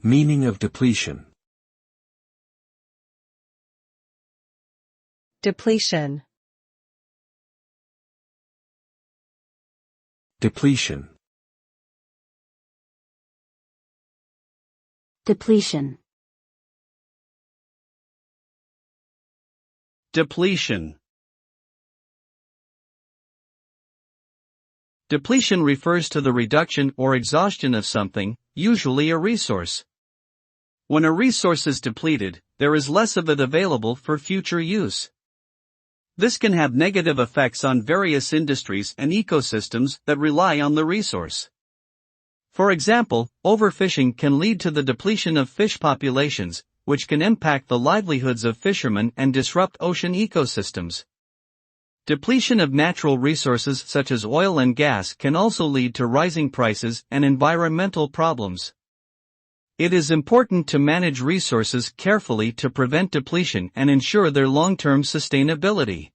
Meaning of depletion. Depletion. Depletion. Depletion. Depletion. Depletion refers to the reduction or exhaustion of something, usually a resource. When a resource is depleted, there is less of it available for future use. This can have negative effects on various industries and ecosystems that rely on the resource. For example, overfishing can lead to the depletion of fish populations, which can impact the livelihoods of fishermen and disrupt ocean ecosystems. Depletion of natural resources such as oil and gas can also lead to rising prices and environmental problems. It is important to manage resources carefully to prevent depletion and ensure their long-term sustainability.